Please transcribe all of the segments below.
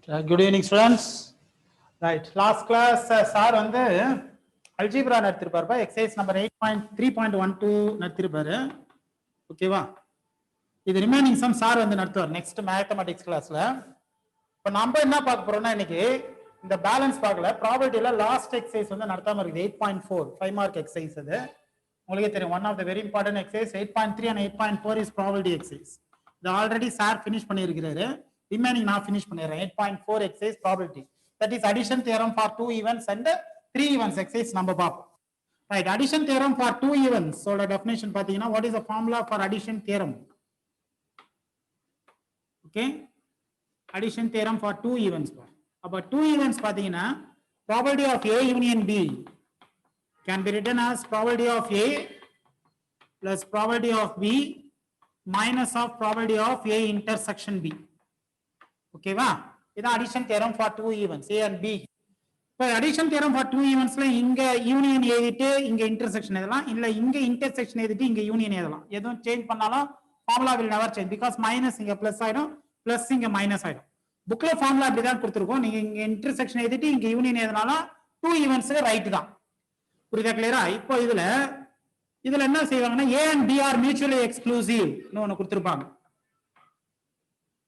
Good evening, students. Right, last class, sir வந்து algebra நடத்திருப்பாருப்பா, exercise number 8.3.12 நடத்திருப்பாரு. ஓகேவா? இது remaining some sir வந்து நடத்துவார் நெக்ஸ்ட் மேத்தமெட்டிக்ஸ் கிளாஸ்ல. இப்போ நம்ம என்ன பார்க்க போறோம்னா இன்னைக்கு இந்த பேலன்ஸ் பார்க்கல, ப்ராபர்ட்டில லாஸ்ட் எக்ஸசைஸ் வந்து நடத்தாம இருக்குது 8.4 5 மார்க் எக்ஸசைஸ். அது உங்களுக்கே தெரியும், one of the very important exercise. 8.3 and 8.4 is property exercise. இது ஆல்ரெடி சார் ஃபினிஷ் பண்ணியிருக்கிறாரு, ரிமைனிங் நான் ஃபினிஷ் பண்ணிடுறேன். 8.4 exercise property, that is addition theorem for 2 events and 3 events exercise நம்ம பார்ப்போம். Right, addition theorem for 2 events ஓட definition பார்த்தீங்கன்னா, what is the formula for addition theorem? Okay, addition theorem for 2 events. About 2 events பாத்தீங்கன்னா probability of A union B can be written as probability of A plus probability of B minus of probability of A intersection B. Okay வா? இது addition theorem for 2 events A and B. இப்போ addition theorem for 2 eventsல இங்க union எழுதிட்டு இங்க intersection எழுதலாம், இல்ல இங்க intersection எழுதிட்டு இங்க யூனியன் எழுதலாம். எதுவும் சேஞ்ச் பண்ணாலும் formula will never change because minus இங்க பிளஸ் ஆயிடும், பிளஸ் இங்க மைனஸ் ஆயிடும். புக்ல ஃபார்முலா அப்படிதான் கொடுத்துருக்கோம். நீங்க இங்க இன்டர்செக்ஷன் எழுதிட்டு இங்க யூனியன் எதுனாலும் 2 ஈவென்ட்ஸ் ரைட் தான். புரியுதா? கிளியரா? இப்போ இதுல என்ன செய்வாங்கன்னா, A and B are mutually exclusive னு ஒன்னு கொடுத்திருப்பாங்க.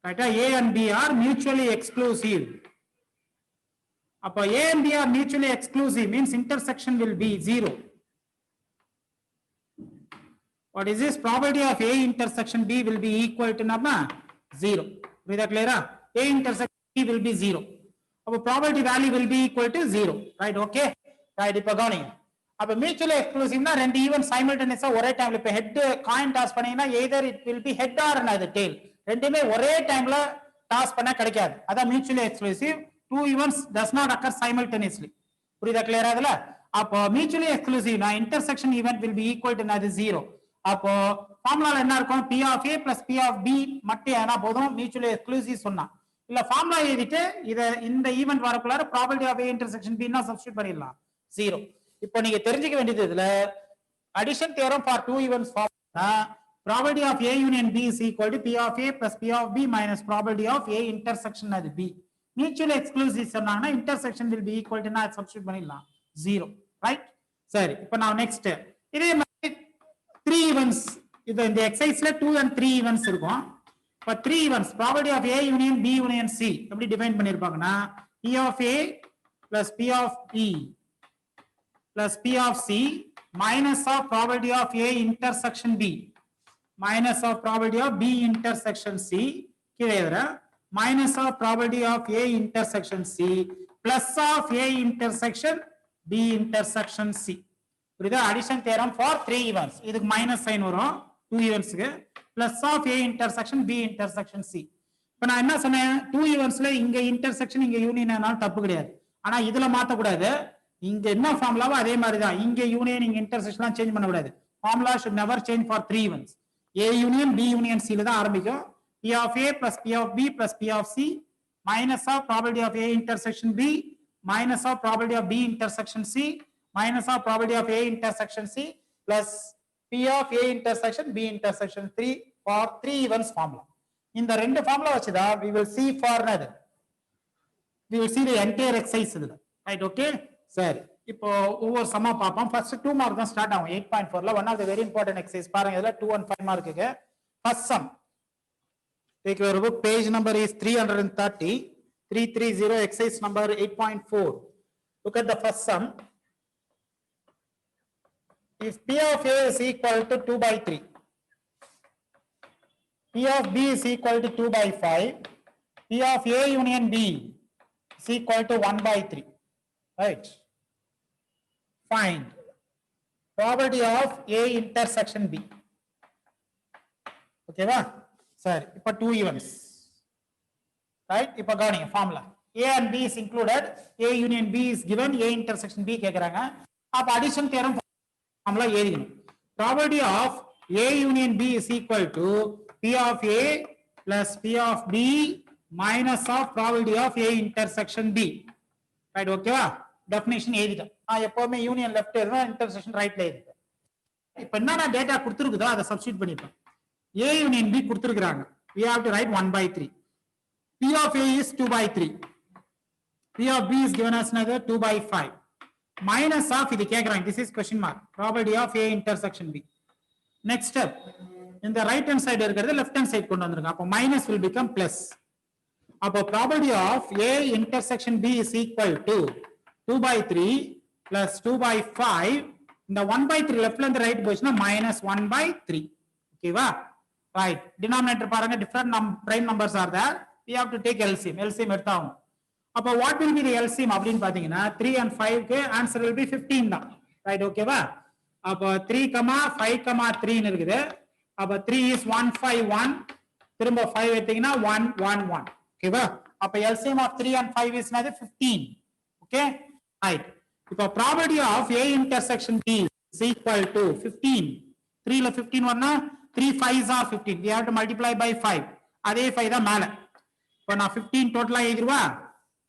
ரைட்டா? A and B are mutually exclusive. அப்போ A and B are mutually exclusive means intersection will be 0. What is this? Probability of A intersection B will be equal to number 0. புரியுதா? கிளியரா? A intersection B will be 0. அப்போ probability value will be equal to 0. Right? Okay? Right, இப்போ கவனிங்க. அப்போ mutually exclusiveனா ரெண்டு event சைமல்டேனியஸா ஒரே டைம்ல, இப்போ ஹெட் காயின் டாஸ் பண்ணீங்கன்னா either it will be head or another tail. ரெண்டுமே ஒரே டைம்ல டாஸ் பண்ண கிடைக்காது. அதான் mutually exclusive. 2 events does not occur simultaneously. புரியுதா? கிளியரா? அதுல அப்போ mutually exclusive நான் intersection event will be equal to another 0. அப்போ ஃபார்முலால என்ன இருக்கும்? P of A plus P of B மட்டும் ஏனா போதும் mutually exclusive சொன்னா. இல்ல ஃபார்முலா எழுதிட்டு இந்த ஈவென்ட் வரக்குள்ள probability of A intersection B னா சப்ஸ்டிட்யூட் பண்ணிடலாம் 0. இப்போ நீங்க தெரிஞ்சுக்க வேண்டியது இதுல addition theorem for 2 events formula probability of A union B is equal to P of A plus P of B minus probability of A intersection அது B. mutually exclusive சொன்னாங்கன்னா intersection will be equal to நான் substitute பண்ணிடலாம் 0. Right? சரி, இப்போ நான் next இதே மாதிரி 3 events, இது இந்த எக்ஸசைஸ்ல 2 and 3 events இருக்கும். இப்போ 3 events probability of A union B union C எப்படி define பண்ணிருப்பாங்கன்னா, P of A plus P of B plus P of C minus of probability of A intersection B minus of probability of B intersection C கீழே வர minus of probability of A intersection C plus of A intersection B intersection C. புரியுதா? Addition theorem for 3 events. இதுக்கு minus sign வரும் 2 ஈவென்ட்ஸ்க்கு, plus of A intersection B intersection C. இப்போ நான் என்ன சொன்னேன், 2 ஈவென்ட்ஸ்ல இங்க இன்டர்செக்ஷன் இங்க யூனியன் ஆனாலும் தப்பு கிடையாது. ஆனா இதுல மாத்த கூடாது, இங்க என்ன ஃபார்முலாவோ அதே மாதிரி தான். இங்க யூனியன் இங்க இன்டர்செக்ஷன்லாம் சேஞ்ச் பண்ண கூடாது. Formula should never change for 3 events. A union B union C ல தான் ஆரம்பிக்கும். P of A plus P of B plus P of C minus of probability of A intersection B minus of probability of B intersection C minus of probability of A intersection C plus P of A intersection B intersection 3 for 3 events formula. இந்த ரெண்டு formula வச்சுதா we will see for another. We will see the entire exercise இதுல. Right? Okay? சரி, இப்போ ஒவ்வொரு சம்மா பார்ப்போம். First 2 mark தான் start ஆகும் 8.4ல. One of the very important exercise பாருங்க. இதுல 2 and 5 மார்க்குக்கு first sum. Take your book, page number is 330, 330, exercise number 8.4. Look at the first sum. If P of A is equal to 2 by 3, P of B is equal to 2 by 5, P of A union B is equal to 1 by 3. Right? Find probability of A intersection B. Okay va? சரி, இப்போ 2 events. Right? இப்போ கவனிங்க formula. A and B is included, A union B is given, A intersection B கேக்குறாங்க. அப்ப addition theorem formula எழுதிக்கணும். probability of A union B is equal to P of A plus P of B minus of probability of A intersection B. Right? ஓகேவா? Definition எழுதிட்டேன். எப்பவுமே union left எழுதுவேன், intersection ரைட்ல எழுதிட்டேன். இப்போ என்னென்ன டேட்டா கொடுத்துருக்குதோ அதை சப்ஸ்டிட்யூட் பண்ணிப்பேன். A union B கொடுத்துருக்காங்க. We have to write 1 by 3. P of A is 2 by 3. P of B is given as another 2 by 5. Minus of இது கேக்குறாங்க. This is question mark. Probability of A intersection B. Next step. In the right hand side இருக்கிறது left hand side கொண்டு வந்துருங்க. அப்போ minus will become plus. அப்போ probability of A intersection B is equal to 2 by 3 plus 2 by 5. இந்த 1 by 3 leftல இருந்து right போச்சுன்னா minus 1 by 3. ஓகேவா? Right. Denominator பாருங்க different prime numbers are there. We have to take LCM. LCM எடுத்தாகும். அப்போ what will be the LCM அப்படின்னு பாத்தீங்கன்னா 3 and 5 க்கு answer will be 15 தான். Right, ஓகேவா? அப்போ 3, 5, 3 ன்னு இருக்குது. அப்போ 3 is 151. திரும்ப 5 எடுத்தீங்கன்னா 111. ஓகேவா? அப்போ LCM of 3 and 5 is 15. Okay? Right. இப்போ probability of A intersection B is equal to 15. 3 ல 15 வரனா 3 5s are 15. We have to multiply by 5. அதே 5 தான் மேல. இப்போ நான் 15 டோட்டலா எழுதிருவா.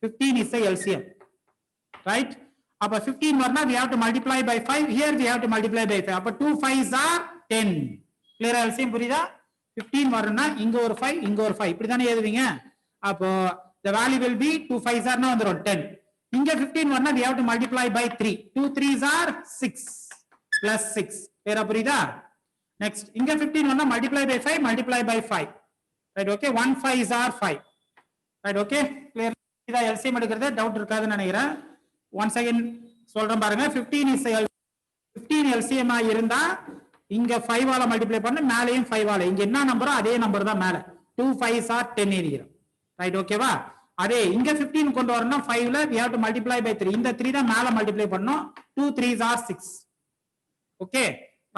15 is the LCM. Right? அப்ப 15 வரனா we have to multiply by 5. Here we have to multiply by 5. அப்ப 2 5s are 10. Clear LCM புரியுதா? 15 வரனா இங்க ஒரு 5 இங்க ஒரு 5 இப்படி தானே எழுதுவீங்க. அப்போ the value will be 2 5s are வந்துரும் 10. இங்க 15 வரனா we have to multiply by 3. 2 3s are 6 plus 6. clear புரியுதா? Next இங்க 15 வரனா multiply by 5 multiply by 5. Right, okay? 1 5s are 5. Right, okay? Clear? இதா LCM எடுக்கிறது டவுட் இருக்காதுன்னு நினைக்கிறேன். once again சொல்றேன் பாருங்க. 15 is 15 LCM ஆ இருந்தா இங்க 5 ஆல மல்டிப்ளை பண்ண மேலேயும் 5 ஆல இங்க என்ன நம்பரோ அதே நம்பர் தான் மேல 2 5s are 10 எழுதிறோம். ரைட், ஓகேவா? அதே இங்க 15 கொண்டு வரணும் 5 ல we have to multiply by 3. இந்த 3 தான் மேல மல்டிப்ளை பண்ணனும். 2 3s are 6. Okay,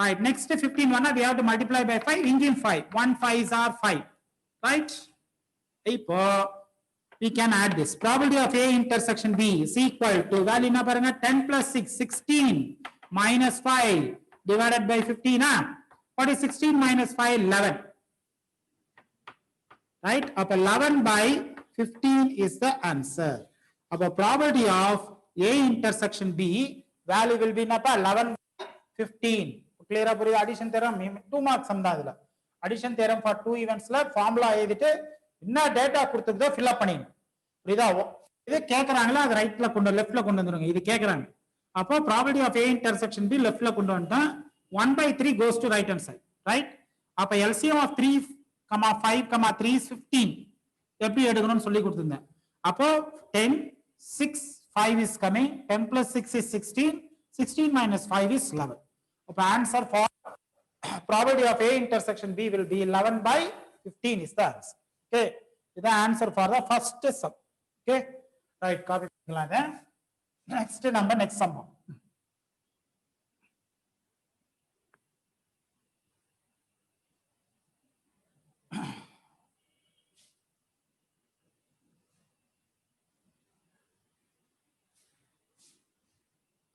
right. Next 15 வரனா we have to multiply by 5. இங்கேயும் 5. 1 5s are 5. ரைட். இப்போ we can add this. Probability of A intersection B is equal to value என்ன பாருங்க 10 plus 6 16 minus 5 divided by 15. What is 16 minus 5? 11. Right? அப்ப 11 by 15 is the answer. அப்ப probability of A intersection B value will be என்னப்பா 11 by 15. clear புரியுது? addition theorem 2 marks some தான் இதுல. addition theorem for 2 eventsல formula எழுதிட்டு என்ன டேட்டா கொடுத்துருக்கோ fill up பண்ணிடணும். புரியுதா? இது கேக்குறாங்களா அது ரைட்ல கொண்டு லெஃப்ட்ல கொண்டு வந்துருங்க. இது கேக்குறாங்க. அப்போ probability of A intersection B லெஃப்ட்ல கொண்டு வந்துட்டா 1 by 3 goes to right hand side. right? அப்ப LCM of 3, 5, 3 is 15. எப்படி எடுக்கணும்னு சொல்லி கொடுத்திருந்தேன். அப்போ 10 6 5 is coming. 10 plus 6 is 16. 16 minus 5 is 11. அப்ப answer for probability of A intersection B will be 11 by 15 is the answer. Okay, is the answer for the first sum. Okay, right, copy பண்ணிக்கலாம். next number next sum.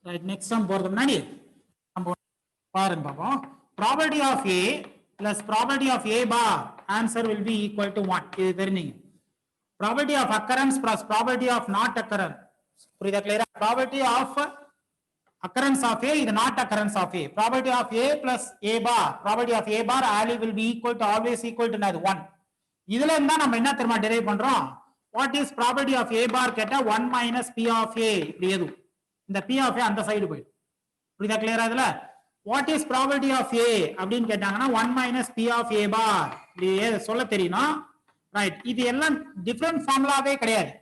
right, next sum போறது முன்னாடி பாருங்க பாப்போம். probability of A plus probability of A bar answer will be equal to 1. இது தெரியுங்க. probability of occurrence plus probability of not occurrence. புரியுதா? clear? probability of occurrence of A is not occurrence of A. probability of A plus A bar, probability of A bar value will be equal to always equal to 1. இதுல இருந்தா நம்ம என்ன தெரியுமா derive பண்றோம்? what is probability of A bar கேட்டா 1 minus P of A. இப்படி எதுவும் இந்த P of A அந்த சைடு போயிடும். புரியுதா? clear அதுல? what is probability of A அப்படின்னு கேட்டாங்கன்னா 1 minus P of A bar இப்படி சொல்ல தெரியணும். ரைட், இது எல்லாம் டிஃபரண்ட் ஃபார்முலாவே கிடையாது.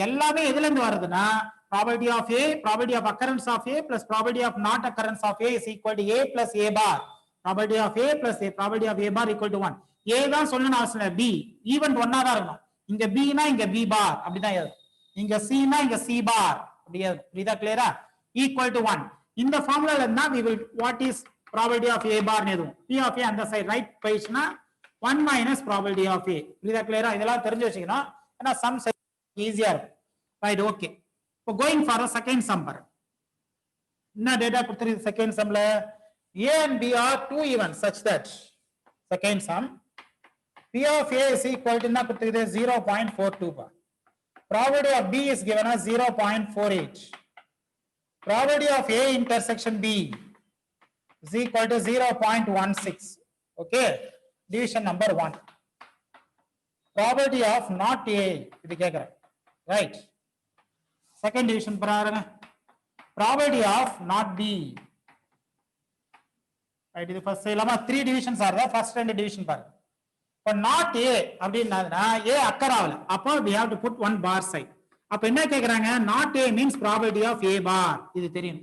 எல்லாமே எதுல இருந்து வருதுன்னா probability of A, probability of occurrence of A plus probability of not occurrence of A is equal to A plus A bar. probability of A plus A, probability of A bar equal to 1. A தான் சொல்லணும் அவசியம் இல்லை. B event ஒன்னா தான் இருக்கணும். இங்க B னா இங்க B bar அப்படிதான் எழுதணும். இங்க C னா இங்க C bar அப்படி எழுதணும். புரியுதா? கிளியரா? equal to 1. இந்த ஃபார்முலால இருந்தா we will what is probability of A bar னு எழுதுவோம். P of A அந்த side right போயிடுச்சுனா 1 minus probability of A. புரியுதா? கிளியரா? இதெல்லாம் தெரிஞ்சு வச்சுக்கணும். ஏன்னா சம் ஈஸியா இருக்கும். Right, okay. இப்போ going for a second sum பாருங்க. என்ன டேட்டா கொடுத்திருக்கு செகண்ட் சம்ல? A and B are two events such that second sum P of A is equal to என்ன கொடுத்திருக்கு 0.42 பா. probability of B is given as 0.48. probability of A intersection B is equal to 0.16. okay, division number 1. Property of not A இது கேட்கிறேன், right. Second division பாருங்க, property of not B, right. இது first இல்லாம 3 divisions are தான், first 2 division பாருங்க. இப்போ not a அப்படின்னா ஏ occur ஆகல, அப்போ we have to put one bar side. அப்ப என்ன கேக்குறாங்க, not A means property of A bar, இது தெரியும்.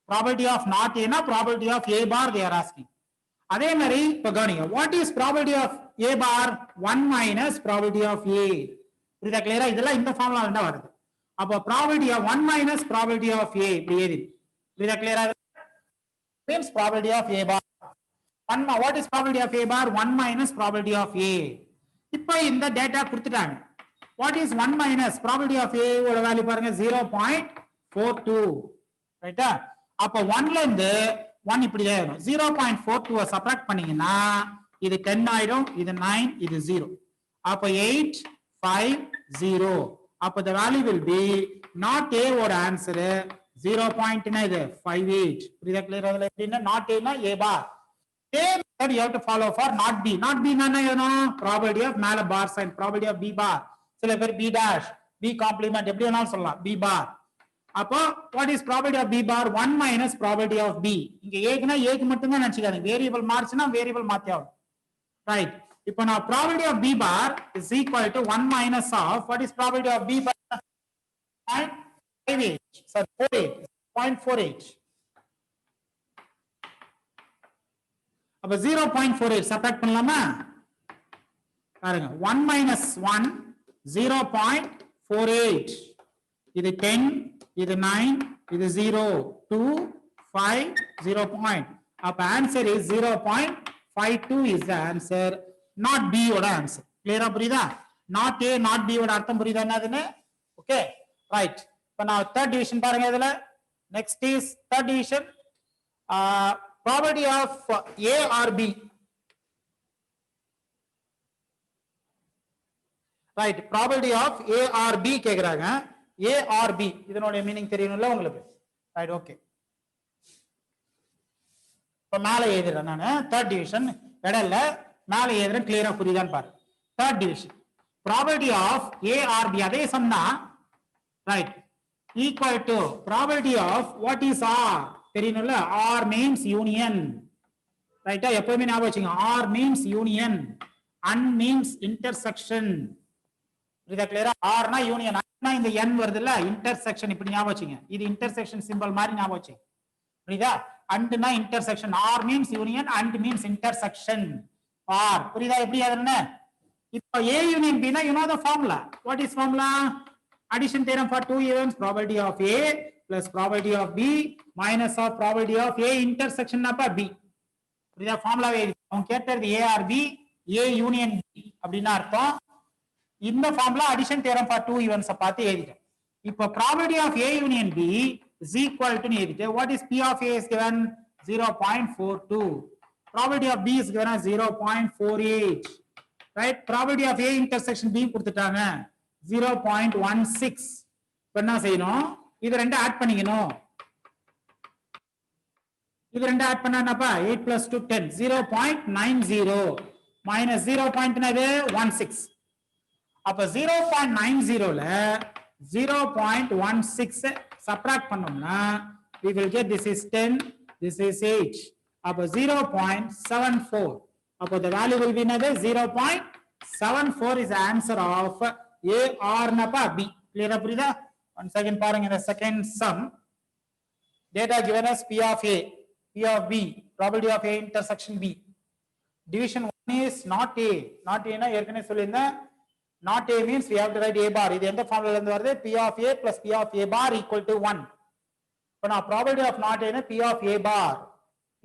ப்ராபர்ட்டி ஆஃப் நாட் ஏனா property of A bar they are asking. அதே மாதிரி இப்ப கவனிங்க, what is property of A bar, 1 minus property of A. புரியுதா கிளியரா? இதெல்லாம் இந்த ஃபார்முலா இருந்தா வருது. அப்போ property of 1 minus property of A இப்படி ஏறி, புரியுதா கிளியரா? Means property of A bar 1. What is property of A bar, 1 minus property of A. இப்போ இந்த டேட்டா கொடுத்துட்டாங்க. What is 1 minus property of A ஓட வேல்யூ பாருங்க 0.42, ரைட்டா? அப்ப 1ல இருந்து 1 இப்படி தான் வரும். 0.42 சப்ட்ராக்ட் பண்ணீங்கன்னா இது 10 ஆயிடும், இது 9, இது 0. அப்ப 8 5 0. அப்ப the value will be not a ஓட ஆன்சர் 0.58. புரியுதா கிளியர்? அதுல எப்படின்னா நாட் ஏனா a bar. Same method you have to follow for not b. Not b என்ன எழுதணும், ப்ராபர்ட்டி ஆஃப் மேல பார் சைன், ப்ராபர்ட்டி ஆஃப் b பார். சில பேர் b dash, b காம்ப்ளிமெண்ட் எப்படி வேணாலும் சொல்லலாம், b பார். அப்போ what is property of b bar, 1 minus property of b. இங்க ஏக்குனா ஏக்கு மட்டும் தான் நினைச்சுக்காதீங்க, வேரியபிள் மார்ச்னா வேரியபிள் மாத்தி ஆகும், ரைட். இப்போ நான் property of b bar is equal to 1 minus of what is property of b bar 0.58, sir 0.48. அப்ப 0.48 சப்ட்ராக்ட் பண்ணலாமா? பாருங்க 1 மைனஸ் 1 0.48. இது 10, இது 9, இது 0 2 5 0 point. அப்ப answer is 0.52 is the answer, not b ஓட ஆன்சர். கிளியரா புரியுதா? நாட் a நாட் b ஓட அர்த்தம் புரியுதா என்னதுன்னு? Okay, right. இப்போ நான் தேர்ட் டிவிஷன் பாருங்க. இதுல next is third division, property of a or b, right. Property of a or b கேக்குறாங்க. a or b இதனோட மீனிங் தெரியணும்ல உங்களுக்கு, ரைட்? ஓகே, இப்ப மேல எழுதுறேன் நான் தேர்ட் டிவிஷன், இடையில மேல எழுதுறேன், கிளியரா புரியுதான்னு பாரு. Third division property of a or b அதே சம்னா, right, equal to property of what is r தெரியணும்ல, r மீன்ஸ் யூனியன், ரைட்டா? எப்பவுமே ஞாபகம் வச்சுங்க, r means union, un means intersection. புரியுதா கிளியரா? r னா யூனியன், அண்ணா இந்த n வருதுல்ல, இன்டர்செக்ஷன் இப்படி ஞாபகம் வச்சுங்க. இது இன்டர்செக்ஷன் சிம்பல் மாதிரி ஞாபகம் வச்சுங்க, புரியுதா? and னா intersection, r means union, and means intersection, r. புரியுதா எப்படி அதுன்னு? இப்போ a யூனியன் b னா you know the formula. What is formula? Addition theorem for two events, probability of a plus probability of b minus of probability of a intersection அப்ப b. புரியுதா? ஃபார்முலாவே அவங்க கேட்டது a or b, a union b அப்படினா அர்த்தம். இந்த formula addition theorem for two events பார்த்து எழுதிட்டேன். இப்போ probability of a union b is equal to எழுதிட்டேன். What is p of a is given 0.42. probability of b is given as 0.48. right? probability of a intersection b கொடுத்துட்டாங்க 0.16. இப்போ என்ன செய்யணும், இது ரெண்டு ஆட் பண்ணிக்கணும். இது ரெண்டு ஆட் பண்ணானப்பா 8 plus 2 10, 0.90 minus 0.16. அப்ப 0.90ல 0.16 சப்ட்ராக்ட் பண்ணோம்னா we will get this is 10, this is 8. அப்ப 0.74. அப்ப the value will be another 0.74 is the answer of a or napa b. clear புரியுதா? once again பாருங்க, இந்த second sum data given as p of a, p of b, probability of a intersection b. division 1 is not a. not a னா ஏற்கனவே சொல்லியிருந்தேன், not a means we have to write a bar. இது எந்த ஃபார்முலால இருந்து வருது? p of a plus p of a bar equal to 1. இப்போ நான் probability of not a னா p of a bar.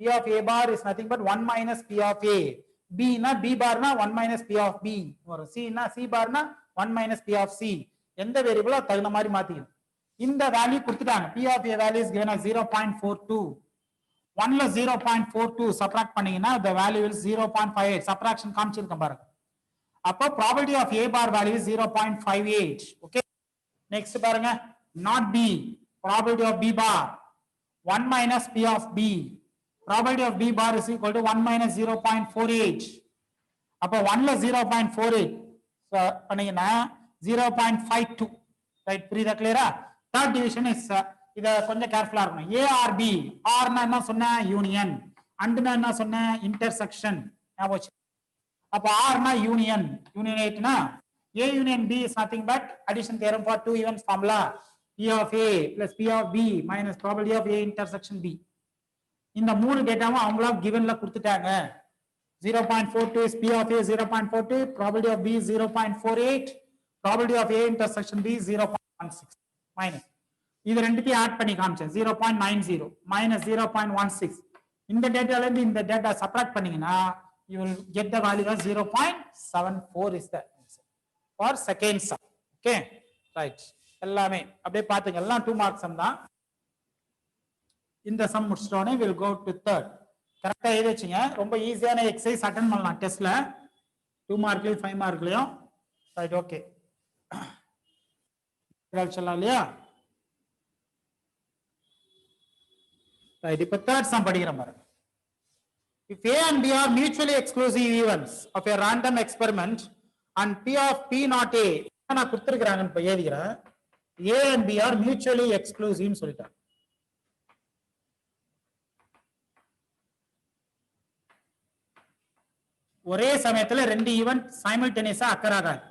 p of a bar is nothing but 1 minus p of a. b னா b bar னா 1 minus p of b. வரும். c னா c bar னா 1 minus p of c. எந்த வேரியபிளோ தகுந்த மாதிரி மாத்திக்கணும். இந்த வேல்யூ கொடுத்துட்டாங்க. p of a value is given as 0.42. 1ல 0.42 subtract பண்ணீங்கன்னா the value is 0.58. சப்ட்ராக்ஷன் காமிச்சிருக்கேன் பாருங்க. அப்போ probability of a bar value is 0.58. okay, next பாருங்க, not b, probability of b bar 1 minus p of b. probability of b bar is equal to 1 minus 0.48. அப்போ 1ல 0.48 பண்ணீங்கன்னா 0.52 right புரியுதா கிளியரா third division is இத கொஞ்சம் கேர்ஃபுல்லா இருக்கணும் ஏ ஆர் பி ஆர்னா என்ன சொன்ன யூனியன் அண்ட்னா என்ன சொன்ன இன்டர்செக்ஷன் ஞாபகம் அப்ப ஆர்னா யூனியன் யூனியன் எயிட்னா A union B is nothing but addition theorem for two events formula P of A plus P of B minus probability of A intersection B. இந்த மூணு டேட்டாவும் அவங்களா givenல கொடுத்துட்டாங்க 0.42 is P of A 0.42 probability of B 0.48 probability of A intersection B 0.16 minus இது ரெண்டுத்தையும் add பண்ணி காமிச்சேன் 0.90 minus 0.16 இந்த டேட்டால இருந்து இந்த டேட்டா சப்ட்ராக்ட் பண்ணீங்கன்னா you will get the value as 0.74 is the for second sum okay right எல்லாமே அப்படியே பாத்துங்க எல்லாம் 2 மார்க் சம் தான் இந்த some முடிச்சிட்டோனே will go to third கரெக்ட்டா எழுதி வச்சீங்க ரொம்ப ஈஸியான எக்சர்சைஸ் அட்டெண்ட் பண்ணலாம் டெஸ்ட்ல 2 மார்க்லயும் 5 மார்க்லயும் ரைட் ஓகே சொல்லலாம் இல்லையா ரைட் இப்போ தேர்ட் சம் படிக்கிறோம் பாருங்க if A and B are mutually exclusive events of a random experiment and P of P not A நான் கொடுத்திருக்காங்கன்னு இப்ப எழுதிக்கிறேன் A and B are mutually exclusive னு சொல்லிட்டேன் ஒரே சமயத்துல ரெண்டு ஈவென்ட் சைமல்டேனியஸா அக்கர் ஆகாது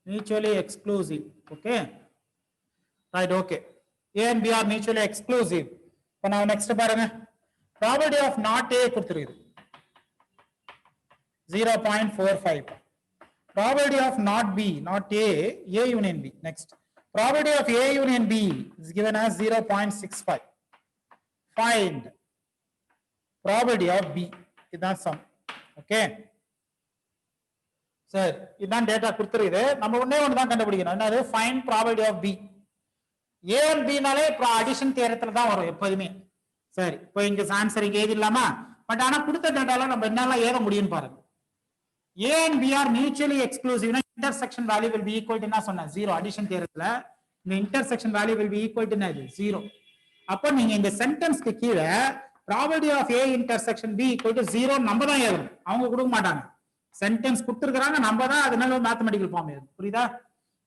mutually exclusive okay right okay A and B are mutually exclusive இப்போ நான் நெக்ஸ்ட் பாருங்க probability of not A கொடுத்திருக்கு 0.45 probability of not B not A A union B next probability of A union B is given as 0.65 find probability of B இதான் sum okay சரி இதான் data கொடுத்திருக்கு நம்ம ஒண்ணே ஒன்னு தான் கண்டுபிடிக்கணும் என்னது find probability of B A and B நாலே அடிஷன் தியரத்துல தான் வரும் எப்பவுமே சரி இப்போ இங்க ஆன்சர் இங்க எழுதிடலாமா பட் ஆனா கொடுத்த டேட்டால நம்ம என்னெல்லாம் ஏற முடியும்னு பாருங்க A and B are mutually exclusive னா intersection value will be equal to என்ன சொன்னேன் 0 அடிஷன் தியரத்துல இந்த intersection value will be equal to என்னது 0 அப்ப நீங்க இந்த சென்டென்ஸ்க்கு கீழ probability of A intersection B equal to 0 நம்ம தான் எழுதணும் அவங்க கொடுக்க மாட்டாங்க சென்டென்ஸ் கொடுத்திருக்காங்க நம்ம தான் அதனால மேத்தமெட்டிக்கல் ஃபார்ம் எழுதணும் புரியுதா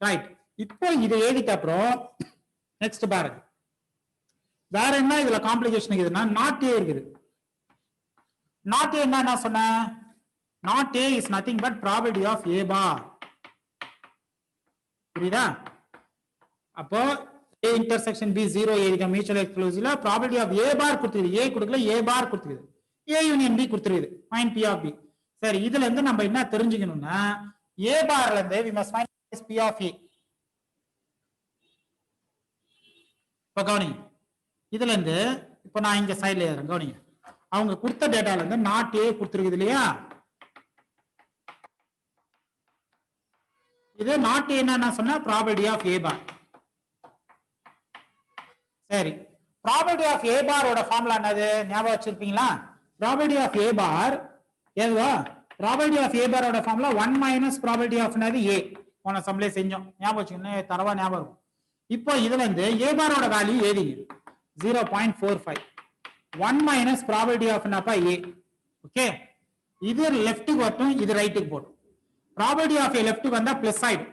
ரைட் இப்போ இதை எழுதிட்ட அப்புறம் நெக்ஸ்ட் பாருங்க வேற என்ன இதுல காம்ப்ளிகேஷன் இருக்குதுன்னா நாட் ஏ இருக்குது நாட் ஏ என்ன சொன்ன not A is nothing but probability of A bar புரியுதா அப்போ ஏ இன்டர்செக்ஷன் பி 0 எழுதிக்க மியூச்சுவல் எக்ஸ்க்ளூசிவ்ல ப்ராபபிலிட்டி ஆஃப் ஏ பார் கொடுத்துருது ஏ கொடுக்கல ஏ பார் கொடுத்துருது ஏ யூனியன் பி கொடுத்துருது ஃபைண்ட் பி ஆஃப் பி சரி இதுல இருந்து நம்ம என்ன தெரிஞ்சுக்கணும்னா ஏ பார்ல இருந்து we must find P of A இப்போ கவனிங்க இதுல இருந்து இப்போ நான் இங்க சைடுல ஏறேன் கவனிங்க அவங்க கொடுத்த டேட்டால இருந்து நாட் ஏ கொடுத்துருக்குது இல்லையா இது நாட் ஏ என்ன சொன்னா ப்ராபபிலிட்டி ஆஃப் ஏ பார் சரி ப்ராபபிலிட்டி ஆஃப் ஏ பாரோட ஃபார்முலா என்னது ஞாபகம் வச்சிருப்பீங்களா ப்ராபபிலிட்டி ஆஃப் ஏ பார் ஏதுவா ப்ராபபிலிட்டி ஆஃப் ஏ பாரோட ஃபார்முலா 1 மைனஸ் ப்ராபபிலிட்டி ஆஃப் என்னது ஏ போன சம்லே செஞ்சோம் ஞாபகம் வச்சுக்கணும் தரவா ஞாபகம் இருக்கும் இப்போ இதுல இருந்து ஏ பாரோட வேல்யூ ஏதிங்க 0.45 1 minus probability of என்னப்பா a ஓகே இது லெஃப்ட்க்கு வரட்டும் இது ரைட்டுக்கு போடும் probability of a லெஃப்ட்க்கு வந்தா பிளஸ் ஆயிடும்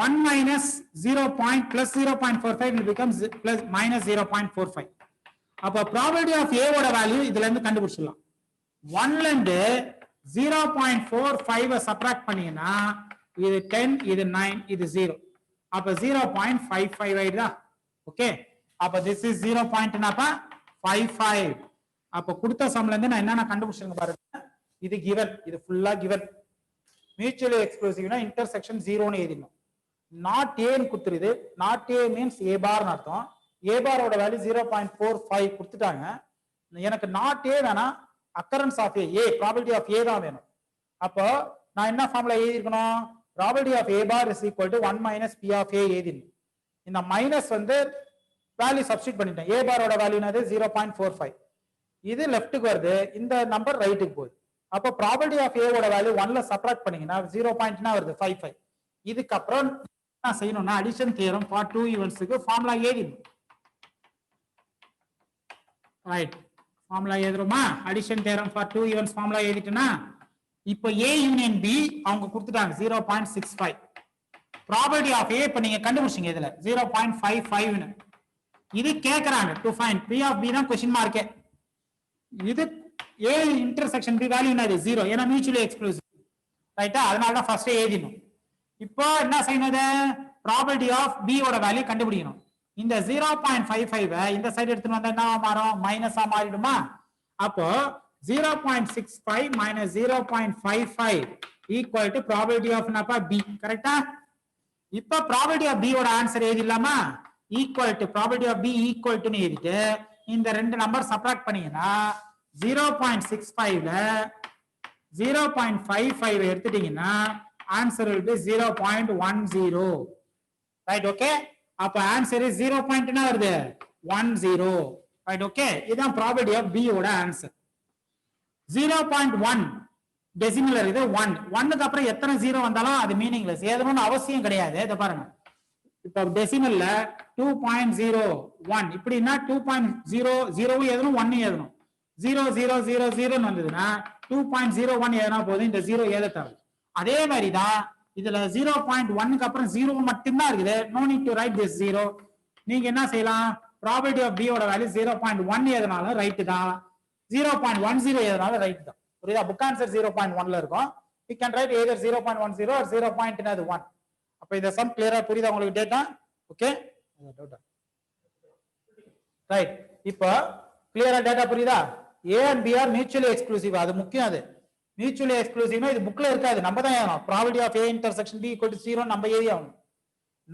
1 minus 0. plus 0.45 will become plus minus 0.45 அப்ப probability of a ஓட வேல்யூ இதுல இருந்து கண்டுபிடிச்சிடலாம் 1 ல இருந்து 0.45 சப்ட்ராக்ட் பண்ணீங்கன்னா இது 10 இது 9 இது 0 அப்ப 0.55 ஆயிடுதா ஓகே அப்ப this is 0.55 அப்ப கொடுத்த சம்ல இருந்து நான் என்னென்ன கண்டுபிடிச்சிருங்க பாருங்க இது given இது ஃபுல்லா given mutually exclusive னா intersection 0 னு எழுதிடணும் not a னு கொடுத்துருது not a means a bar னு அர்த்தம் a bar ஓட வேல்யூ 0.45 கொடுத்துட்டாங்க எனக்கு not a வேணா occurrence of a probability of a தான் வேணும் அப்போ நான் என்ன ஃபார்முலா எழுதி இருக்கணும் probability of a bar is equal to 1 minus p of a எழுதிடணும் இந்த மைனஸ் வந்து வேல்யூ சப்ஸ்டிட் பண்ணிட்டேன் a பார் ஓட வேல்யூ என்னது 0.45 இது லெஃப்ட்க்கு வருது இந்த நம்பர் ரைட்டுக்கு போகுது அப்ப probability of a ஓட வேல்யூ 1 ல சப்ட்ராக்ட் பண்ணீங்கன்னா 0. வருது 55 இதுக்கு அப்புறம் என்ன செய்யணும்னா அடிஷன் தியரம் ஃபார் 2 ஈவென்ட்ஸ்க்கு ஃபார்முலா எழுதிடணும் ரைட் ஃபார்முலா எழுதுறோமா? Addition theorem for 2 events formula எழுதிட்டேனா, இப்போ A யூனியன் B அவங்க கொடுத்துட்டாங்க 0.65. ப்ராபர்ட்டி ஆஃப் A இப்ப நீங்க கண்டுபிடிச்சீங்க இதுல 0.55 னு. இது கேக்குறாங்க to find P of B தான் क्वेश्चन மார்க்கே. இது A இன்டர்செக்ஷன் B வேல்யூ என்னது 0, ஏனா மியூச்சுவலி எக்ஸ்க்ளூசிவ். ரைட்டா? அதனால தான் ஃபர்ஸ்ட் எழுதினோம். இப்போ என்ன செய்யணுது? ப்ராபர்ட்டி ஆஃப் B ஓட வேல்யூ கண்டுபிடிக்கணும். இந்த 0.55 இந்த சைடு எடுத்துட்டு வந்தா என்ன மாறும்? மைனஸா மாறிடுமா? அப்போ 0.65 minus 0.55 equal to probability of B. கரெக்டா? இப்ப probability of B ஓட answer எழுதிடலாமா? equal to probability of B equal to எழுதிட்டு இந்த ரெண்டு நம்பர் சப்ட்ராக்ட் பண்ணீங்கன்னா 0.65 ல 0.55 எடுத்துட்டீங்கன்னா answer will be 0.10. Right? Okay. அப்ப ஆன்சர் 0. என்ன வருது? 10. ரைட்? ஓகே. இதுதான் probability of B ஓட ஆன்சர். 0.1 டெசிமல் இருக்குது 1. 1க்கு அப்புறம் எத்தனை 0 வந்தாலும் அது மீனிங்லெஸ். ஏதனும் அவசியம் கிடையாது. இத பாருங்க. இப்ப டெசிமல்ல 2.01 இப்படின்னா 2.00 எழுதணும் 1 எழுதணும். 0000 வந்ததுன்னா 2.01 எழுதினா போதும், இந்த 0 எழுத தேவை. அதே மாதிரி தான் இதுல 0.1க்கு அப்புறம் 0 மட்டும்தான் இருக்குது. No need to write this 0. நீங்க என்ன செய்யலாம்? ப்ராபபிலிட்டி ஆஃப் B ஓட வேல்யூ 0.1 எழுதினாலும் ரைட் தான், 0.10 எழுதினாலும் ரைட் தான். புரியுதா? புக் ஆன்சர் 0.1ல இருக்கும். You can write either 0.10 or 0.1. அப்ப இந்த சம் கிளியரா புரியுதா உங்களுக்கு? Data okay? ரைட். இப்போ கிளியரா டேட்டா புரியுதா? A and B are mutually exclusive. அது முக்கியம். அது மியூச்சுவலி எக்ஸ்க்ளூசிவ்னா இது புக்ல இருக்காது, நம்ம தான் எழுதணும். Probability of A intersection B equal to 0 நம்ம எழுதி ஆகணும்.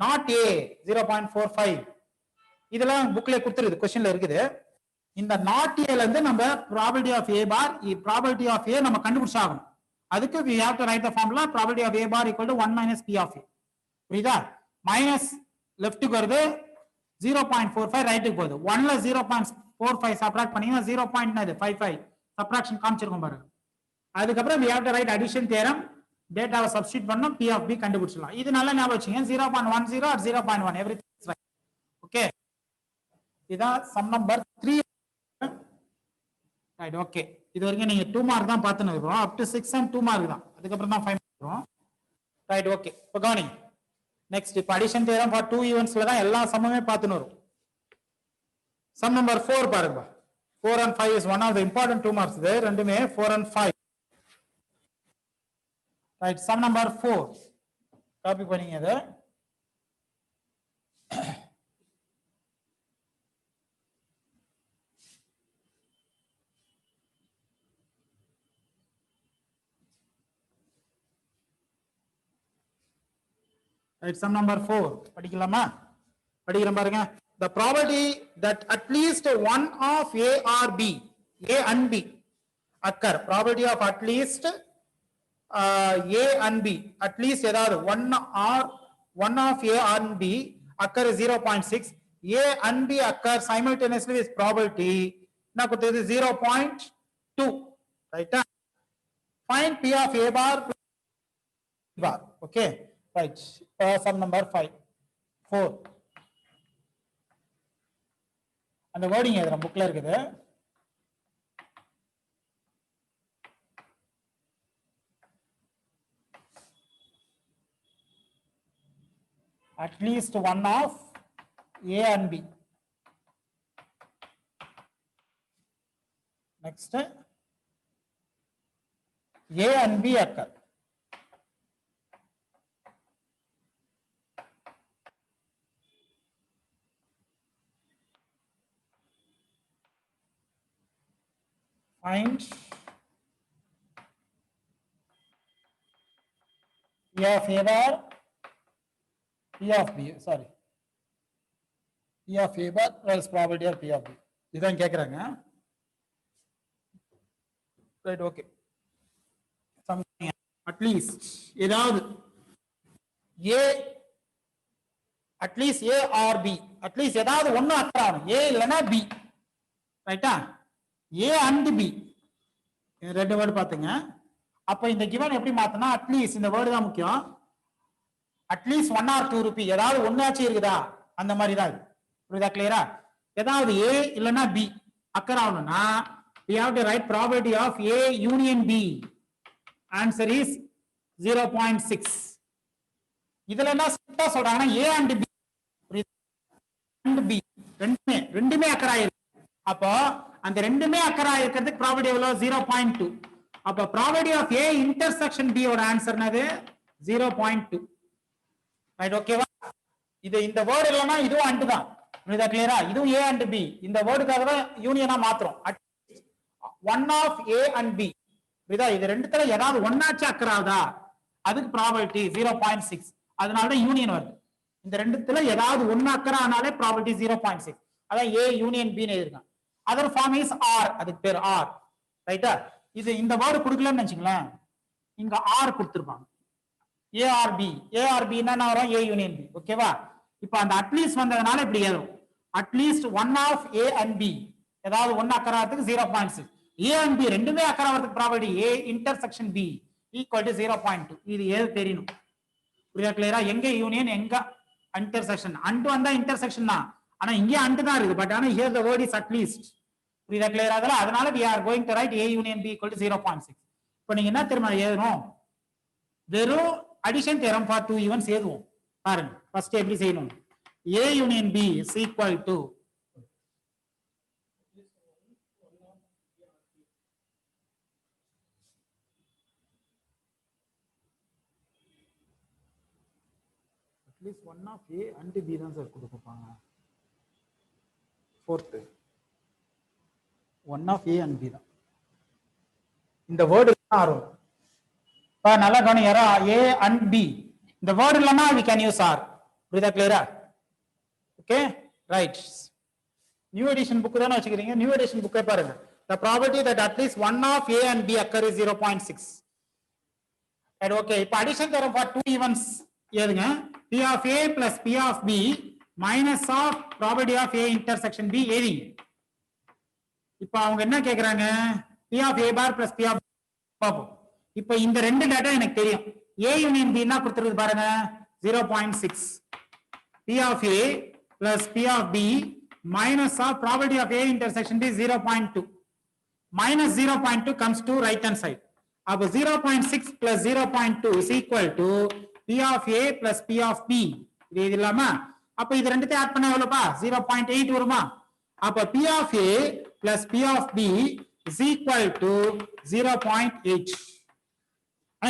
நாட் A 0.45 இதெல்லாம் புக்ல கொடுத்துருது, क्वेश्चनல இருக்குது. இந்த நாட் ஏல இருந்து நம்ம probability of A bar probability of A நம்ம கண்டுபிடிச்சாகணும். அதுக்கு we have to write the formula probability of A bar equal to 1 minus P of A. புரியுதா? மைனஸ் லெஃப்ட்டுக்கு வருது 0.45, ரைட்டுக்கு போகுது. 1ல 0.45 சப்ட்ராக்ட் பண்ணீங்கன்னா 0.55 சப்ட்ராக்ஷன் காமிச்சிருக்கும் பாருங்க. அதுக்கப்புறம் we have to write addition theorem, டேட்டாவை substitute பண்ணனும், P of B கண்டுபிடிச்சலாம். இது நல்லா ஞாபகம் வச்சுங்க. 0.10 or 0.1 everything is right. Okay. இதான் சம் நம்பர் 3. ரைட்? ஓகே. இது வரைக்கும் நீங்க 2 மார்க் தான் பார்த்துன்னு இருக்கோம். அப் டு 6 and 2 மார்க் தான். அதுக்கப்புறம் தான் 5 மார்க். ரைட்? ஓகே. இப்போ கவனி. நெக்ஸ்ட் இப்போ அடிஷன் தியரம் ஃபார் 2 ஈவென்ட்ஸ்ல தான் எல்லா சம்முமே பார்த்துன்னு வரும். சம் நம்பர் 4 பாருங்க. 4 and 5 is one of the important 2 marks. இது ரெண்டுமே 4 and 5. Right? Sum number 4 copy பண்ணீங்க இத. Right, sum number 4 படிக்கலாமா? படிக்கிறேன் பாருங்க. The probability that at least one of A or B, A and B occur, probability of at least A and B, at least ஏதாவது one of A and B occur is 0.6. A and B occur simultaneously with probability என்ன கொடுத்தது 0.2. ரைட்டா? Find P of A bar bar. Okay. Right. Sum number 5. 4. அந்த wording எழுதுற புக்ல இருக்குது. At least one of A and B. Next, A and B occur. Find P of A bar, P of B, sorry, P of A bar plus probability of P of B. இதான் கேக்குறாங்க. Right? Okay. at least ஏதாவது A, at least A or B, at least ஏதாவது ஒண்ணு அக்கறை ஆகும். A இல்லனா B. ரைட்டா? A and B ரெண்டு வேர்டு பாத்துங்க. அப்ப இந்த given எப்படி மாத்தனா? அட்லீஸ்ட் இந்த வேர்டு தான் முக்கியம். அட்லீஸ்ட் 1 or 2 ரூபி ஏதாவது ஒண்ணாச்சு இருக்குதா அந்த மாதிரி தான். புரியுதா? கிளியரா? ஏதாவது A இல்லனா B அக்கறை ஆகணும்னா we have to write probability of A union B. Answer is 0.6. இதுல என்ன சிம்பிளா சொல்றாங்கன்னா A and B and B ரெண்டுமே அக்கரா இருக்கு. அப்போ அந்த ரெண்டுமே அக்கரா இருக்கிறதுக்கு ப்ராபபிலிட்டி எவ்வளவு 0.2. அப்ப probability of A intersection B ஓட ஆன்சர் என்னது 0.2. ரைட் ஓகேவா? இது இந்த வேர்ட் இல்லனா இதுவும் அண்ட் தான். புரியுதா கிளியரா? இதுவும் A and B இந்த வேர்டுக்காக தான் யூனியனா மாத்துறோம். One of A and B புரியுதா? இது ரெண்டுத்துல ஏதாவது ஒன்னாச்சு அக்கறாதா அதுக்கு ப்ராபபிலிட்டி 0.6. அதனால தான் யூனியன் வருது. இந்த ரெண்டுத்துல ஏதாவது ஒன்னு அக்கறானாலே ப்ராபபிலிட்டி 0.6. அதான் A யூனியன் B ன்னு எழுதிருக்காங்க. அதர் ஃபார்ம் இஸ் R, அதுக்கு பேர் R. ரைட்டா? இது இந்த வேர்டு கொடுக்கலன்னு நினைச்சுங்களேன், இங்க R கொடுத்திருப்பாங்க. ARB என்ன வரும்? A union B. ஓகேவா? இப்போ அந்த அட்லீஸ்ட் வந்ததனால இப்படி எழுதும். At least one of A and B ஏதாவது ஒன்னு அக்கறாதுக்கு 0.6. A and B ரெண்டுமே அக்கறாவதுக்கு probability A intersection B equal to 0.2. இது ஏது தெரியணும். புரியுதா கிளியரா? எங்க யூனியன் எங்க இன்டர்செக்ஷன். அண்ட் வந்தா இன்டர்செக்ஷன் தான், ஆனா இங்கே அண்ட் தான் இருக்கு. பட் ஆனா here the word is at least. புரியுதா கிளியரா? அதனால we are going to write A union B equal to 0.6. இப்போ நீங்க என்ன தெரியுமா எழுதணும்? வெறும் அடிஷன் தியரம் ஃபார் 2 ஈவன்ஸ் எழுதுவோம். பாருங்க ஃபர்ஸ்ட் எப்படி செய்யணும். A union B is equal to at least one of A and B தான் சார் கொடுப்பாங்க. fourth one of A and B தான் இந்த வேர்ட் வரும். நல்லா கவனிங்க. A and B இந்த வேர்ட் இல்லனா we can use R. புரியுதா கிளியரா? Okay right. New edition book தான வச்சுக்கிறீங்க. நியூ எடிஷன் புக்கை பாருங்க. the probability that at least one of A and B occur is 0.6. Right okay. இப்போ அடிஷன் தியரம் ஃபார் 2 ஈவன்ஸ் எழுதுங்க. P of A plus P of B minus of probability of A intersection B எழுதிங்க. இப்போ அவங்க என்ன கேக்குறாங்க? P of A bar plus P of B பாப்போம். இப்போ இந்த ரெண்டு டேட்டா எனக்கு தெரியும். A union B என்ன கொடுத்திருக்கு பாருங்க 0.6. P of A plus P of B minus of probability of A intersection B 0.2. Minus 0.2 comes to right hand side. அப்போ 0.6 plus 0.2 is equal to P of A plus P of B. இது இல்லாம அப்ப இது ரெண்டுத்தையும் add பண்ணா எவ்வளவுப்பா? 0.8 வருமா? அப்ப P of A plus P of B is equal to 0.8.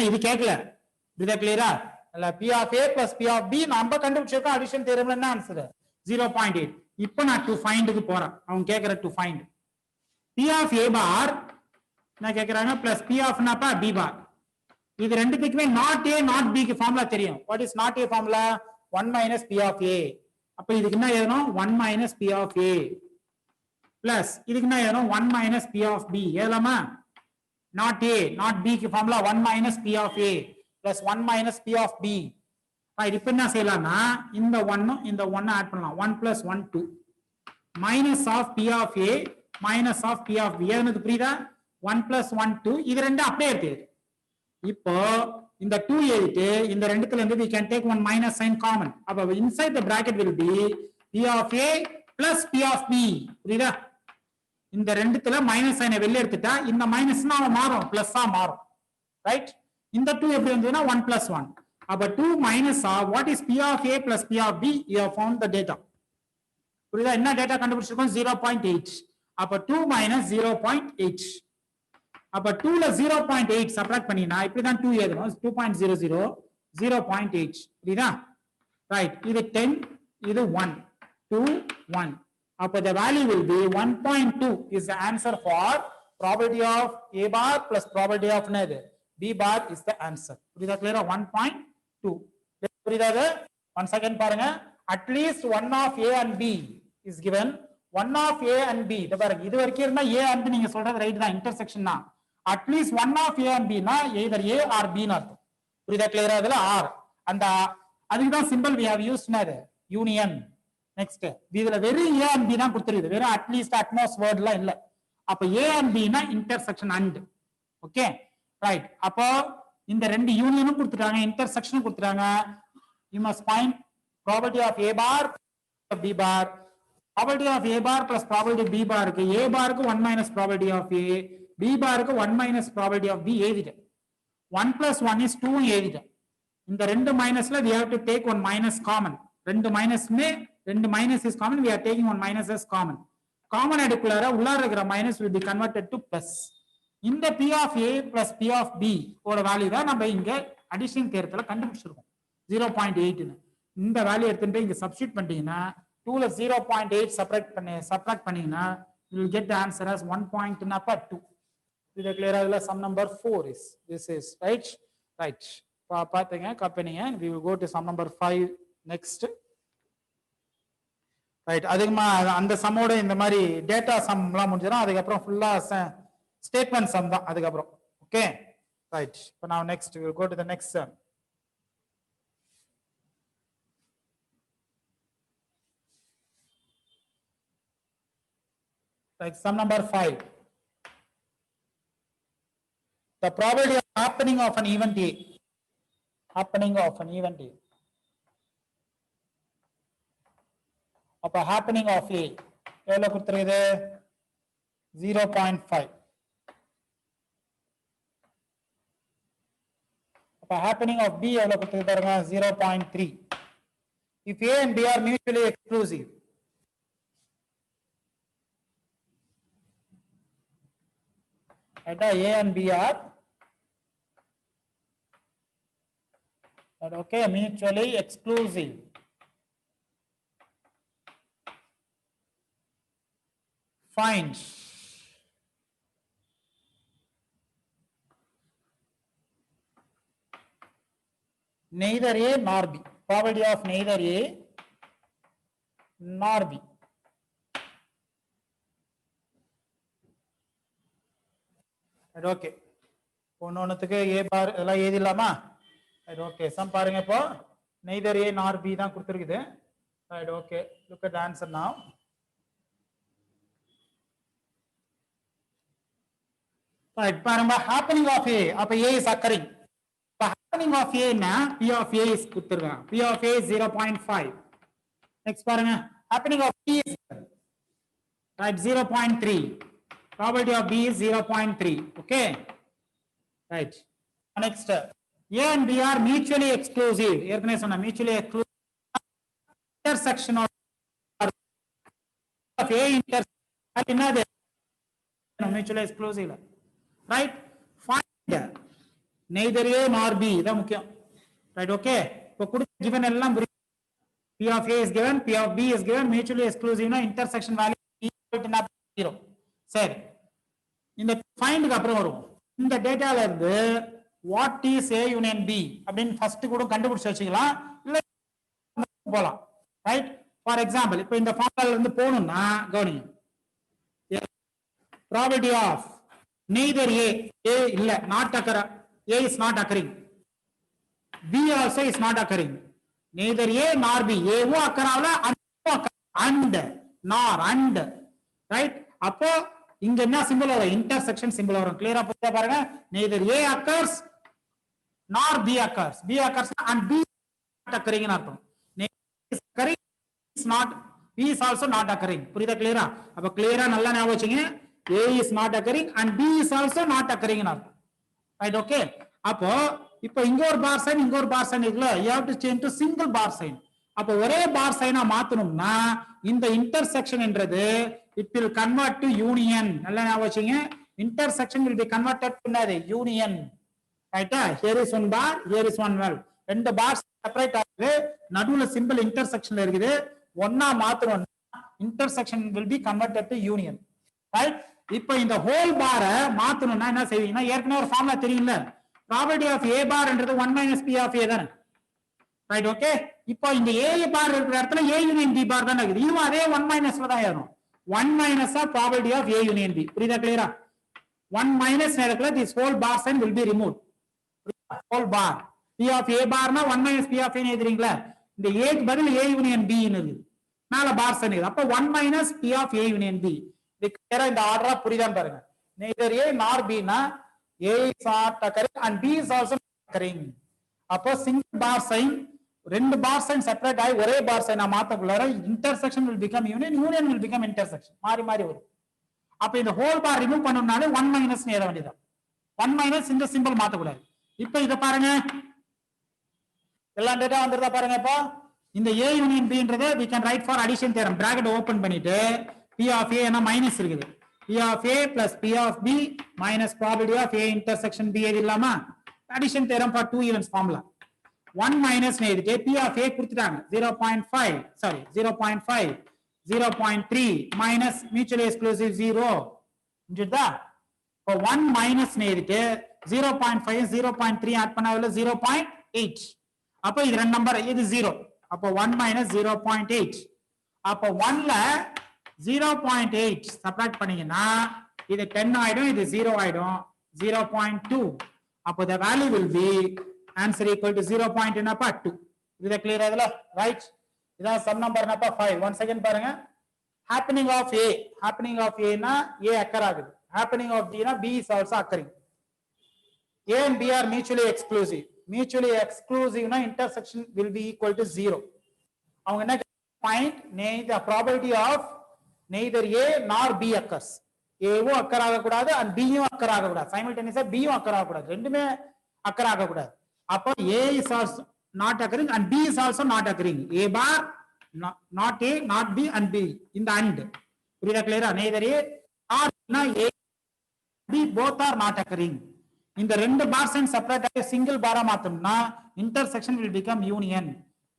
இது கேட்கல. இது கிளியரா? இல்ல P of A plus P of B நம்ம கண்டுபிடிச்சிருக்கோம். அடிஷன் தியரம்ல என்ன ஆன்சர்? 0.8. இப்போ நான் டு ஃபைண்டுக்கு போறேன். அவங்க கேக்குற to find P of A bar நான் கேக்குறாங்க plus P of என்னப்பா B bar. இது ரெண்டுத்துக்குமே not A not B க்கு ஃபார்முலா தெரியும். what is not A formula? 1 minus P of A. அப்ப இதுக்கு என்ன எழுதணும்? 1 minus P of A plus இதுக்கு என்ன எழுதணும்? 1 minus P of B. எழுதலாமா? not A not B க்கு formula 1 minus P of A plus 1 minus P of B. Right. இப்போ என்ன செய்யலாம்னா இந்த 1 இந்த 1 ஆட் பண்ணலாம். 1 plus 1 2 minus of P of A minus of P of B. எழுதுனது புரியுதா? 1 plus 1 2 இது ரெண்டு அப்படியே இருக்கு. இப்போ இந்த 2 எழுதிட்டு இந்த ரெண்டுத்துல இருந்து we can take one minus sign common. அப்ப inside the bracket will be P of A plus P of B. புரியுதா? இந்த ரெண்டுத்துல மைனஸ் சைனை வெளிய எடுத்துட்டா இந்த மைனஸ்னா மாறும் பிளஸ்ஸா மாறும். ரைட்? இந்த 2 எப்படி வந்ததுன்னா 1 plus 1. அப்ப 2 minus of what is P of A plus P of B? You have found the data. புரியுதா? என்ன டேட்டா கண்டுபிடிச்சிருக்கோம்? 0.8. அப்ப 2 minus 0.8. அப்ப 2 ல 0.8 சப்ட்ராக்ட் பண்ணினா இப்படிதான் 2 எழுதணும். 2.00 0.8. புரியுதா? ரைட். இது 10 இது 1 2 1. அப்ப the value will be 1.2 is the answer for probability of A bar plus probability of B bar is the answer. புரியுதா? கிளியரா? 1.2. புரியுதா? once again பாருங்க. at least one of A and B is given. one of A and B இத பாருங்க. இது வரைக்கும் இருந்தா A and B நீங்க சொல்றது ரைட் தான், இன்டர்செக்ஷன் தான். at least one of A and B னா either A or B ன்னு அர்த்தம். புரியுதா? கிளியரா? இதுல R அந்த அதுக்கு தான் சிம்பல் we have used என்னது? யூனியன். நெக்ஸ்ட் இதுல வெறும் A and B தான் கொடுத்திருக்கு. வெறும் அட்லீஸ்ட் அட்மோஸ்ட் வேர்ட்லாம் இல்ல. அப்ப A and B னா இன்டர்செக்ஷன் அண்ட். Okay right. அப்போ இந்த ரெண்டு யூனியனும் கொடுத்துட்டாங்க, இன்டர்செக்ஷனும் கொடுத்துட்டாங்க. you must find probability of A bar B bar probability of a bar plus probability b bar க்கு a bar க்கு 1 minus probability of a, b bar க்கு 1 minus probability of b எழுதிட்டேன். 1 plus 1 is 2 எழுதிட்டேன். இந்த ரெண்டு மைனஸ்ல we have to take one minus common. ரெண்டு மைனஸ்மே ரெண்டு minus is common, we are taking one minus as common. Common எடுக்குள்ளார உள்ளார இருக்கிற minus will be converted to plus. இந்த p of a plus p of b ஓட value தான் நம்ம இங்க addition தேர்த்துல கண்டுபிடிச்சிருக்கோம் 0.8 ன்னு. இந்த வேல்யூ எடுத்துட்டு இங்க சப்ஸ்டிட்யூட் பண்ணிட்டீங்கன்னா 2 ல 0.8 சப்ட்ராக்ட் பண்ணீங்கன்னா you will get the answer as 1.2. இது கிளியரா இல்ல? sum number 4 is this is right பாத்தீங்க கம்பெனிங்க. we will go to sum number 5 next. Right, அதுக்குமா அந்த சம்மோட இந்த மாதிரி டேட்டா சம்லாம் முடிஞ்சிடும். அதுக்கப்புறம் ஃபுல்லா ஸ்டேட்மெண்ட் சம் தான் அதுக்கப்புறம். ஓகே ரைட், இப்போ now next we will go to the next sum. Like sum number 5. The probability of happening of an event A. Happening of an event A. அப்ப happening of A எவ்வளவு கொடுத்திருக்குது? 0.5. அப்ப happening of B எவ்வளவு கொடுத்திருக்கு பாருங்க? 0.3. If A and B are mutually exclusive, A and B are okay mutually exclusive. Find neither A nor B. Probability of neither A nor B. Okay, ஒன்னொன்னுக்கு A bar எல்லாம் எழுதிடலாமா? Okay, some பாருங்க. இப்போ neither A nor B தான் கொடுத்துருக்குது. Okay, look at the answer now. பாருங்க, happening of A, அப்ப A is occurring. Happening of A னா P of A is கொடுத்துருக்காங்க. P of A is 0.5. Next பாருங்க, happening of B is 0.3. Probability of B is 0.3. Okay, right. Next, A and B are mutually exclusive. ஏற்கனவே சொன்ன mutually exclusive intersection of A intersection என்னது? mutually exclusive. Right, find neither A nor B தான் முக்கியம். Right, okay. இப்போ கொடுத்த given எல்லாம் P of A is given, P of B is given, mutually exclusive னா intersection value equal to 0. சரி, இந்த ஃபைண்டுக்கு அப்புறம் வரும். இந்த டேட்டால இருந்து what is A union B அப்படின்னு ஃபர்ஸ்ட் கூட கண்டுபிடிச்சு வச்சுக்கலாம், இல்ல போலாம். ரைட், ஃபார் எக்ஸாம்பிள் இப்போ இந்த ஃபார்முலால இருந்து போகணும்னா கவனிங்க, probability of neither A இல்ல not occur, A is not occurring, B also is not occurring, neither A nor B, A வும் occur ஆகல and nor and. ரைட், அப்போ இங்க என்ன சிம்பிள் வரும்? இன்டர்செக்ஷன் சிம்பிள் வரும். கிளியரா புரியுதா பாருங்க. neither A occurs nor B occurs. B occurs and B not occurring ன்னு அர்த்தம். neither is occurring is not, B is also not occurring. புரியுதா கிளியரா? அப்ப கிளியரா நல்லா ஞாபகம் வச்சுங்க, A is not occurring and B is also not occurring ன்னு அர்த்தம். Right, okay. அப்போ இப்போ இங்க ஒரு பார் சைன் இங்க ஒரு பார் சைன் இருக்குல்ல, you have to change to single bar sign. அப்போ ஒரே பார் சைனா மாத்தணும்னா இந்த இன்டர்செக்ஷன் என்றது it will convert to union. நல்லா ஞாபகம் வச்சுங்க, intersection will be converted to என்னது? union. ரைட்டா? here is one bar, here is one well. ரெண்டு பார்ஸ் செப்பரேட் ஆகுது, நடுவுல சிம்பிள் இன்டர்செக்ஷன்ல இருக்குது. ஒண்ணா மாத்தணும்னா intersection will be converted to union. Right, இப்போ இந்த ஹோல் பாரை மாத்தணும்னா என்ன செய்வீங்கன்னா, ஏற்கனவே ஒரு ஃபார்முலா தெரியும்ல, probability of A bar என்றது 1 minus P of A தானே. Right, okay. இப்போ இந்த A பார் இருக்கிற இடத்துல A union B பார் தானே இருக்குது, இதுவும் அதே 1 minusல தான் ஏறும். 1 minus of probability of A union B. புரியுதா கிளியரா? 1 minus நேரத்துல this whole bar sign will be removed. whole bar P of A bar னா 1 minus P of A எழுதுறீங்களா, இந்த A க்கு பதில் A union B ன்னு இருக்கு, மேல bar sign இருக்கு. அப்ப 1 minus P of A union B. இது கிளியரா இந்த ஆர்டரா புரியுதான்னு பாருங்க. neither A nor B னா A is not occurring and B is also not occurring. அப்போ single bar sign ரெண்டு பார் சைன் செப்பரேட் ஆகி ஒரே பார் சைனா மாத்தக்குள்ளார intersection will become union, union will become intersection. மாறி மாறி வரும். அப்ப இந்த ஹோல் பார் ரிமூவ் பண்ணனும்னாலே 1 மைனஸ் எழுத வேண்டியது. 1 மைனஸ் இந்த சிம்பல் மாத்த கூடாது. இப்போ இத பாருங்க, எல்லா டேட்டா வந்திருந்தா பாருங்க. இப்போ இந்த A யூனியன் Bன்றதை we can write for addition theorem. bracket open பண்ணிட்டு P of A என்ன மைனஸ் இருக்குது. P of A plus P of B minus probability of A intersection B இது இல்லாம addition theorem for two events formula. 1 minus எழுதிட்டு P of A கொடுத்துட்டாங்க 0.5 sorry 0.5 0.3 minus mutually exclusive 0 புரியுதா? இப்போ 1 minus எழுதிட்டு 0.5 0.3 ஆட் பண்ணால 0.8. அப்போ இது ரெண்டு நம்பர், இது 0. அப்போ 1 minus 0.8. அப்போ 1ல 0.8 சப்ட்ராக்ட் பண்ணீங்கன்னா இது 10 ஆயிடும், இது 0 ஆயிடும், 0.2. அப்போ the value will be answer equal to 0.2. இது கிளியரா இதுல ரைட்? இதான் சம் நம்பர் என்னப்பா 5. ஒன் செகண்ட் பாருங்க. happening of A னா A occur ஆகுது, happening of B னா B is also occurring. A and B are mutually exclusive. Mutually exclusive na intersection will be equal to 0. அவங்க என்ன find the probability of neither A nor B occurs. A வும் occur ஆக கூடாது and B யும் occur ஆக கூடாது. simultaneously B யும் occur ஆக கூடாது, ரெண்டுமே occur ஆக கூடாது. அப்போ A is also not occurring and B is also not occurring. A bar not A not B and B in the and. புரியுதா கிளியரா? neither A or A B both are not occurring. இந்த ரெண்டு bar sign separate ஆகி single பாரா மாத்தோம்னா intersection will become union.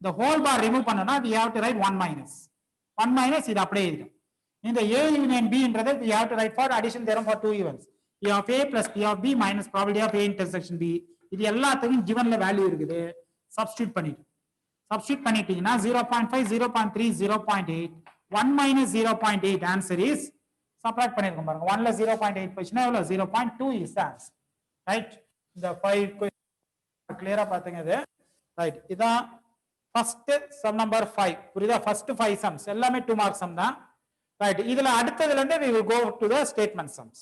the whole bar remove பண்ணனா we have to write 1 minus இது அப்படியே இருக்கு. இந்த A union B ன்றதை we have to write for addition theorem for two events. P of A plus P of B minus probability of A intersection B. இது எல்லாத்துக்கும் givenல value இருக்குது, substitute பண்ணிட்டீங்கன்னா 0.5 0.3 0.8 1 minus 0.8 answer is subtract பண்ணிருக்கோம் பாருங்க. 1ல 0.8 போச்சுன்னா எவ்வளவு? 0.2 is the answer. Right? இந்த 5 கிளியரா பாத்துங்க இது. ரைட், இதான் ஃபர்ஸ்ட் சம் நம்பர் 5. புரியுதா? ஃபர்ஸ்ட் 5 சம்ஸ் எல்லாமே 2 மார்க் சம் தான். ரைட், இதுல அடுத்ததுல இருந்து we will go to the statement sums.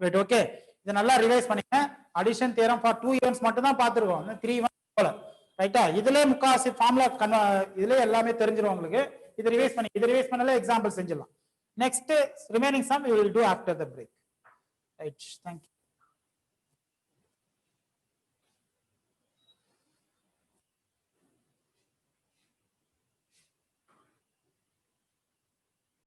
Right, okay. இத நல்லா ரிவைஸ் பண்ணுங்க. அடிஷன் தியரம் ஃபார் 2 ஈவென்ட்ஸ் மட்டும் தான் பாத்துறோம், 3 ஈவென்ட்ஸ் போல. ரைட்டா? இதுல முக்காசி ஃபார்முலா இதுல எல்லாமே தெரிஞ்சிரும் உங்களுக்கு. இது ரிவைஸ் பண்ணல எக்ஸாம்பிள் செஞ்சிடலாம். Next remaining sum we will do after the break. Right, thank you.